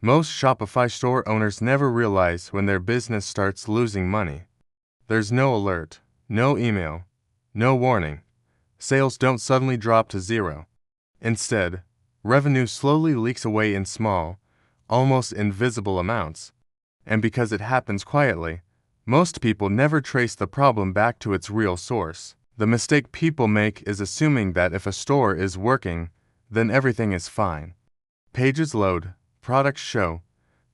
Most Shopify store owners never realize when their business starts losing money. There's no alert, no email, no warning. Sales don't suddenly drop to zero. Instead, revenue slowly leaks away in small, almost invisible amounts. And because it happens quietly, most people never trace the problem back to its real source. The mistake people make is assuming that if a store is working, then everything is fine. Pages load, products show,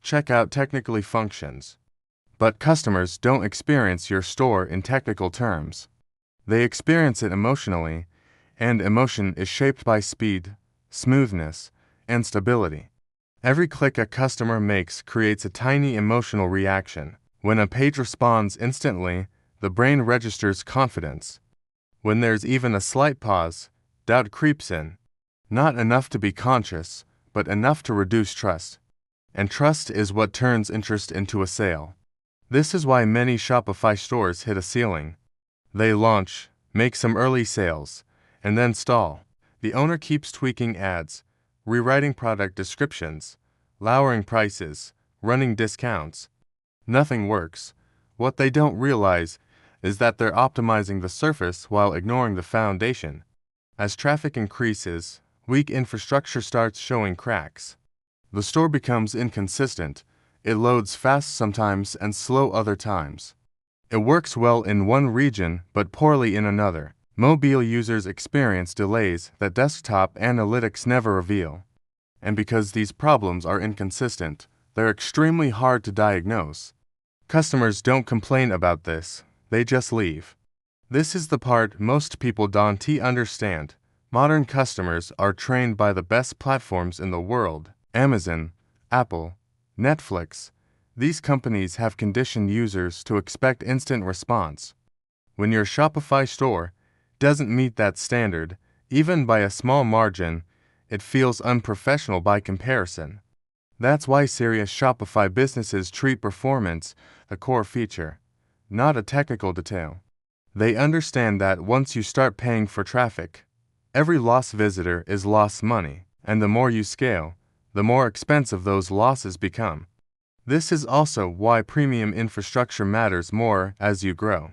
checkout technically functions. But customers don't experience your store in technical terms. They experience it emotionally, and emotion is shaped by speed, smoothness, and stability. Every click a customer makes creates a tiny emotional reaction. When a page responds instantly, the brain registers confidence. When there's even a slight pause, doubt creeps in. Not enough to be conscious, but enough to reduce trust. And trust is what turns interest into a sale. This is why many Shopify stores hit a ceiling. They launch, make some early sales, and then stall. The owner keeps tweaking ads, rewriting product descriptions, lowering prices, running discounts. Nothing works. What they don't realize is that they're optimizing the surface while ignoring the foundation. As traffic increases, weak infrastructure starts showing cracks. The store becomes inconsistent. It loads fast sometimes and slow other times. It works well in one region but poorly in another. Mobile users experience delays that desktop analytics never reveal. And because these problems are inconsistent, they're extremely hard to diagnose. Customers don't complain about this, they just leave. This is the part most people don't understand. Modern customers are trained by the best platforms in the world: Amazon, Apple, Netflix. These companies have conditioned users to expect instant response. When your Shopify store doesn't meet that standard, even by a small margin, it feels unprofessional by comparison. That's why serious Shopify businesses treat performance a core feature, not a technical detail. They understand that once you start paying for traffic, every lost visitor is lost money, and the more you scale, the more expensive those losses become. This is also why premium infrastructure matters more as you grow.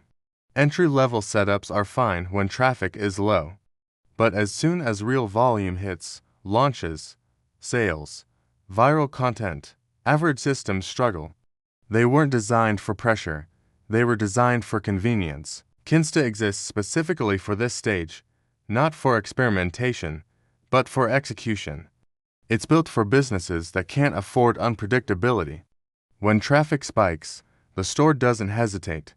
Entry-level setups are fine when traffic is low. But as soon as real volume hits, launches, sales, viral content, average systems struggle. They weren't designed for pressure. They were designed for convenience. Kinsta exists specifically for this stage, not for experimentation, but for execution. It's built for businesses that can't afford unpredictability. When traffic spikes, the store doesn't hesitate.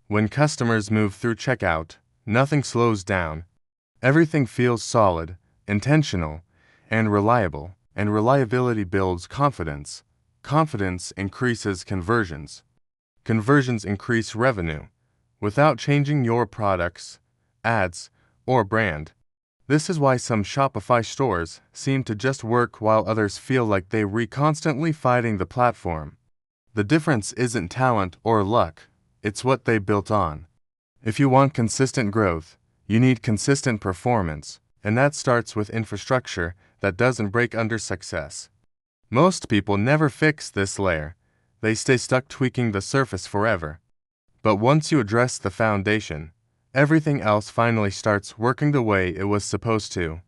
When customers move through checkout, nothing slows down. Everything feels solid, intentional, and reliable, and reliability builds confidence. Confidence increases conversions. Conversions increase revenue, without changing your products, ads, or brand. This is why some Shopify stores seem to just work while others feel like they're constantly fighting the platform. The difference isn't talent or luck, it's what they built on. If you want consistent growth, you need consistent performance, and that starts with infrastructure that doesn't break under success. Most people never fix this layer. They stay stuck tweaking the surface forever. But once you address the foundation, everything else finally starts working the way it was supposed to.